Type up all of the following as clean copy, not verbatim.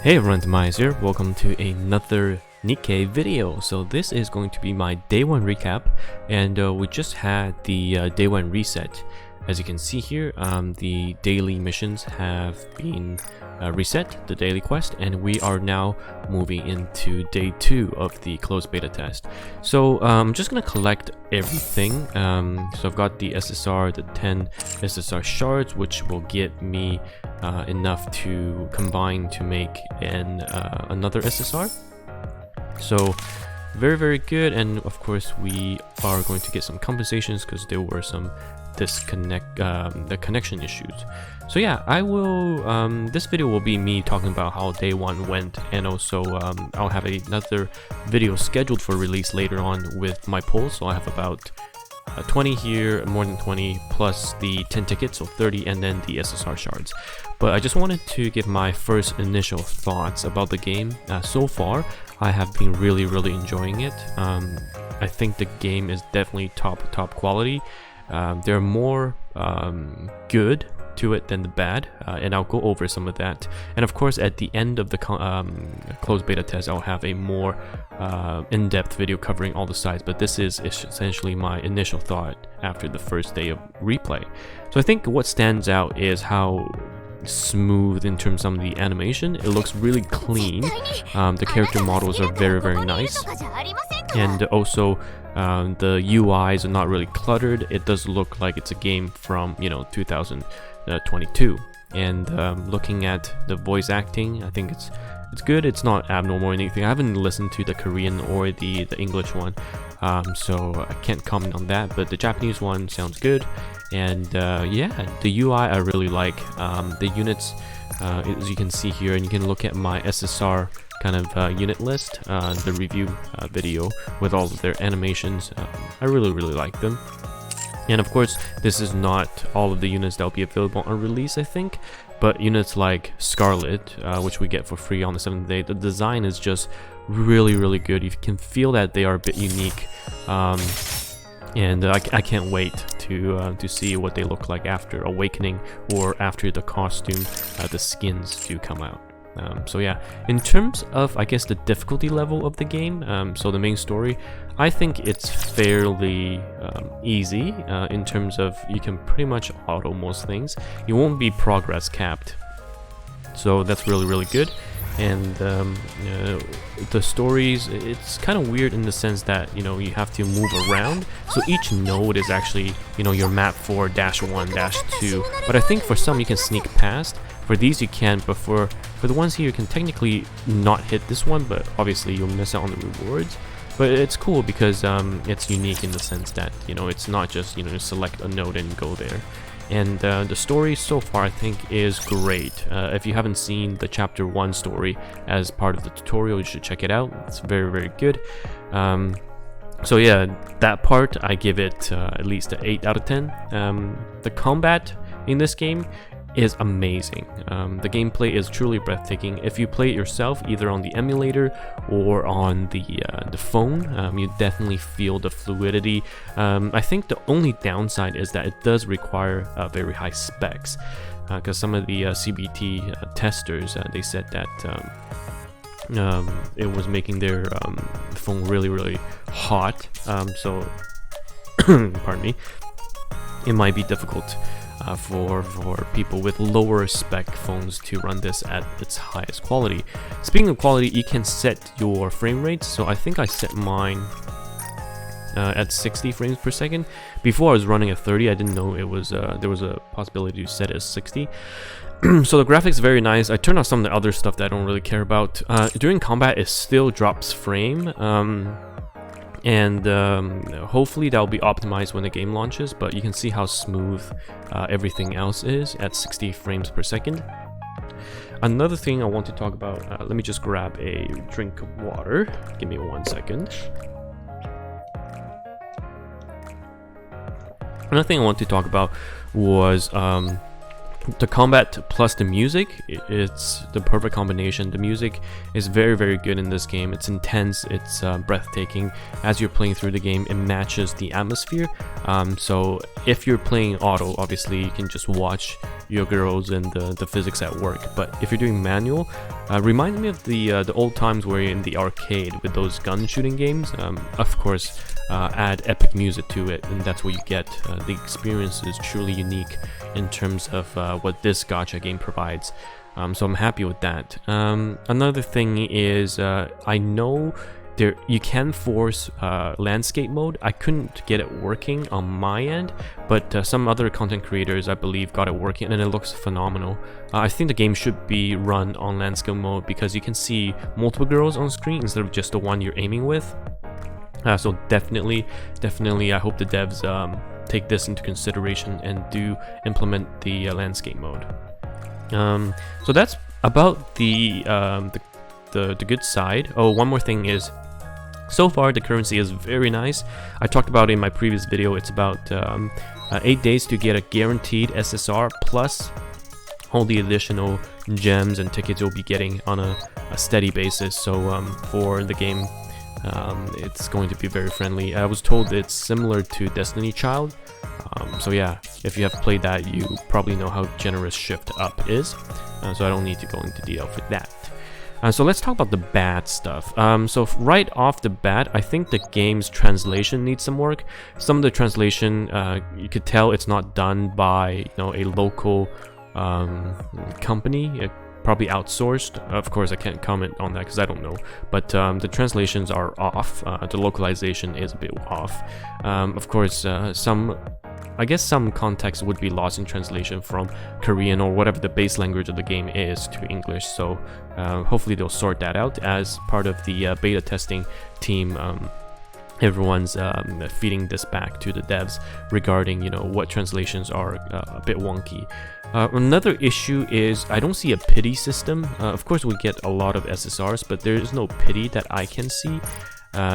Hey everyone, TimaeuSS here. Welcome to another NIKKE video. So this is going to be my day 1 recap, and we just had the day 1 reset. As you can see here, the daily missions have been reset, the daily quest, and we are now moving into day 2 of the closed beta test. So I'm just gonna collect everything. So I've got the SSR, the 10 SSR shards, which will get me enough to combine to make another SSR. So very good, and of course we are going to get some compensations because there were some the connection issues. So yeah, I will this video will be me talking about how day 1 went, and also I'll have another video scheduled for release later on with my polls. So I have about 20 here, more than 20, plus the 10 tickets, so 30, and then the SSR shards. But I just wanted to give my first initial thoughts about the game. So far, I have been really enjoying it. I think the game is definitely top quality. There are more good to it than the bad, and I'll go over some of that. And of course, at the end of the closed beta test, I'll have a more in-depth video covering all the sides, but this is essentially my initial thought after the first day of replay. So I think what stands out is how smooth in terms of the animation. It looks really clean. The character models are very nice, and also the UIs are not really cluttered. It does look like it's a game from 2022. And looking at the voice acting, I think it's good. It's not abnormal or anything. I haven't listened to the Korean or the English one, so I can't comment on that, but the Japanese one sounds good. And yeah, the UI I really like. The units, as you can see here, and you can look at my SSR kind of unit list, the review video with all of their animations. I really like them. And of course, this is not all of the units that will be available on release, I think, but units like Scarlet, which we get for free on the 7th day, the design is just really good. You can feel that they are a bit unique, and I can't wait to see what they look like after Awakening or after the costume, the skins do come out. So yeah, in terms of, I guess, the difficulty level of the game, so the main story, I think it's fairly easy in terms of you can pretty much auto most things. You won't be progress capped, so that's really good. And the stories, it's kind of weird in the sense that you have to move around, so each node is actually your map for -1, -2, but I think for some you can sneak past. For these you can, but for the ones here you can technically not hit this one, but obviously you'll miss out on the rewards. But it's cool because it's unique in the sense that it's not just select a node and go there. And the story so far I think is great. If you haven't seen the chapter 1 story as part of the tutorial, you should check it out. It's very good. So yeah, that part I give it at least an 8 out of 10. The combat in this game is amazing. The gameplay is truly breathtaking. If you play it yourself, either on the emulator or on the phone, you definitely feel the fluidity. I think the only downside is that it does require very high specs, because some of the CBT testers, they said that it was making their phone really hot. So pardon me, it might be difficult for people with lower spec phones to run this at its highest quality. Speaking of quality, you can set your frame rates. So I think I set mine at 60 frames per second. Before I was running at 30. I didn't know it was there was a possibility to set it as 60. So the graphics are very nice. I turned off some of the other stuff that I don't really care about. During combat, it still drops frame. And hopefully that'll be optimized when the game launches, but you can see how smooth everything else is at 60 frames per second. Another thing I want to talk about, let me just grab a drink of water. Give me 1 second. Another thing I want to talk about was the combat plus the music. It's the perfect combination. The music is very good in this game. It's intense, it's breathtaking. As you're playing through the game, it matches the atmosphere. So if you're playing auto, obviously you can just watch your girls and the physics at work. But if you're doing manual, reminds me of the old times where you're in the arcade with those gun shooting games. Of course, add epic music to it, and that's what you get. The experience is truly unique in terms of what this gacha game provides. So I'm happy with that. Another thing is I know you can force landscape mode. I couldn't get it working on my end, but some other content creators, I believe, got it working, and it looks phenomenal. I think the game should be run on landscape mode because you can see multiple girls on screen instead of just the one you're aiming with. So definitely, I hope the devs take this into consideration and do implement the landscape mode. So that's about the good side. Oh, one more thing is, so far the currency is very nice. I talked about it in my previous video. It's about 8 days to get a guaranteed SSR plus all the additional gems and tickets you'll be getting on a steady basis. So for the game, it's going to be very friendly. I was told it's similar to Destiny Child. So yeah, if you have played that, you probably know how generous Shift Up is. So I don't need to go into detail for that. So let's talk about the bad stuff. So right off the bat, I think the game's translation needs some work. Some of the translation, you could tell it's not done by a local company. Probably outsourced. Of course, I can't comment on that because I don't know. But the translations are off. The localization is a bit off. Of course, I guess some context would be lost in translation from Korean or whatever the base language of the game is to English. So hopefully they'll sort that out as part of the beta testing team. Everyone's feeding this back to the devs regarding what translations are a bit wonky. Another issue is I don't see a pity system. Of course we get a lot of SSRs, but there is no pity that I can see.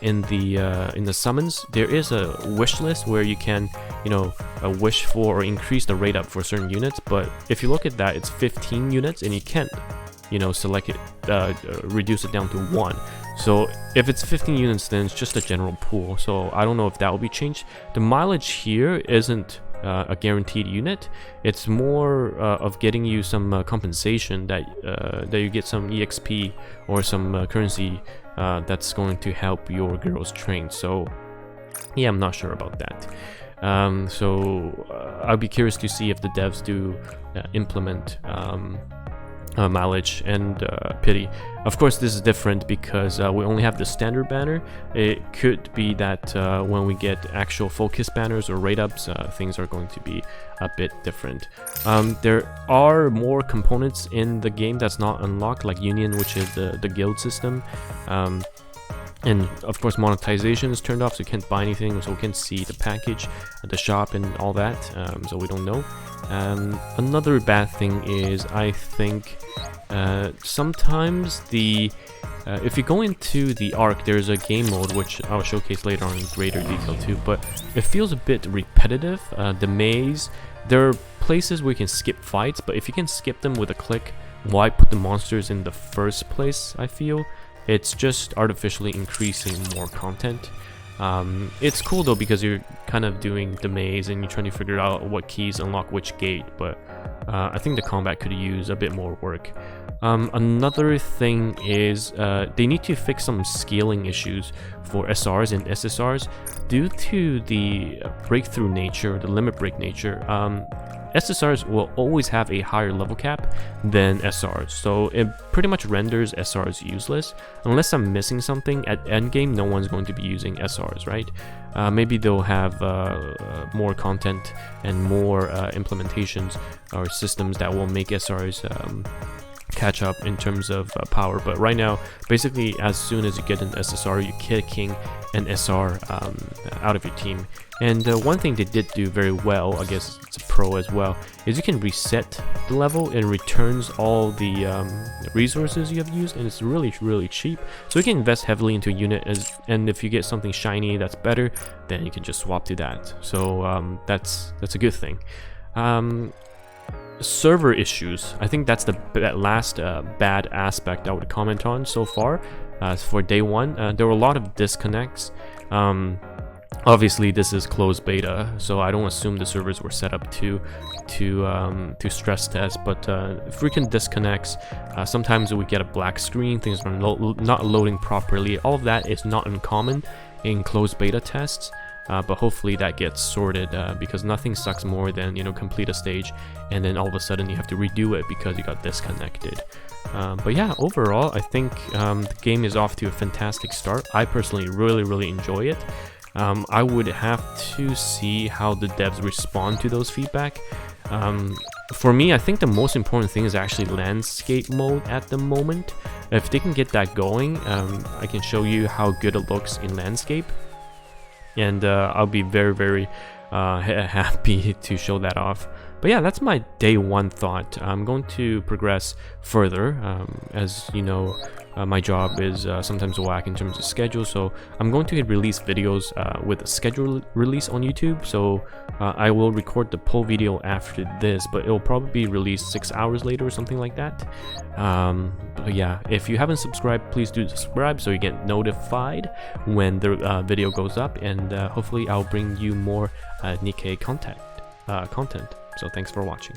In the summons, there is a wish list where you can wish for or increase the rate up for certain units, but if you look at that, it's 15 units and you can't select it, reduce it down to 1. So if it's 15 units, then it's just a general pool. So I don't know if that will be changed. The mileage here isn't a guaranteed unit. It's more of getting you some compensation that you get some EXP or some currency that's going to help your girls train. So yeah, I'm not sure about that. So I'll be curious to see if the devs do implement mileage and pity. Of course, this is different because we only have the standard banner. It could be that when we get actual focus banners or rate ups, things are going to be a bit different. There are more components in the game that's not unlocked, like Union, which is the guild system. And of course monetization is turned off, so you can't buy anything, so we can see the package, the shop and all that, so we don't know. Another bad thing is I think sometimes if you go into the Arc, there's a game mode which I'll showcase later on in greater detail too, but it feels a bit repetitive. The maze, there are places where you can skip fights, but if you can skip them with a click, why put the monsters in the first place? I feel it's just artificially increasing more content. It's cool though because you're kind of doing the maze and you're trying to figure out what keys unlock which gate, but I think the combat could use a bit more work. Another thing is they need to fix some scaling issues for SRs and SSRs due to the breakthrough nature, the limit break nature. SSRs will always have a higher level cap than SRs, so it pretty much renders SRs useless. Unless I'm missing something, at endgame no one's going to be using SRs, right? Maybe they'll have more content and more implementations or systems that will make SRs catch up in terms of power, but right now basically as soon as you get an SSR, you're kicking an SR out of your team. And one thing they did do very well, I guess it's a pro as well, is you can reset the level and returns all the resources you have used, and it's really cheap, so you can invest heavily into a unit, and if you get something shiny that's better, then you can just swap to that. So that's a good thing. Server issues, I think that's the last bad aspect I would comment on so far. For day one, there were a lot of disconnects. Obviously, this is closed beta, so I don't assume the servers were set up to stress test. But frequent disconnects, sometimes we get a black screen, things are not loading properly. All of that is not uncommon in closed beta tests. But hopefully that gets sorted, because nothing sucks more than, you know, complete a stage and then all of a sudden you have to redo it because you got disconnected. But yeah, overall I think the game is off to a fantastic start. I personally really enjoy it. I would have to see how the devs respond to those feedback. For me, I think the most important thing is actually landscape mode at the moment. If they can get that going, I can show you how good it looks in landscape, and I'll be very happy to show that off. But yeah, that's my day one thought. I'm going to progress further. As you know, my job is sometimes whack in terms of schedule, so I'm going to release videos with a scheduled release on YouTube. So I will record the poll video after this, but it'll probably be released 6 hours later or something like that. But yeah, if you haven't subscribed, please do subscribe so you get notified when the video goes up, and hopefully I'll bring you more Nikke content. So thanks for watching.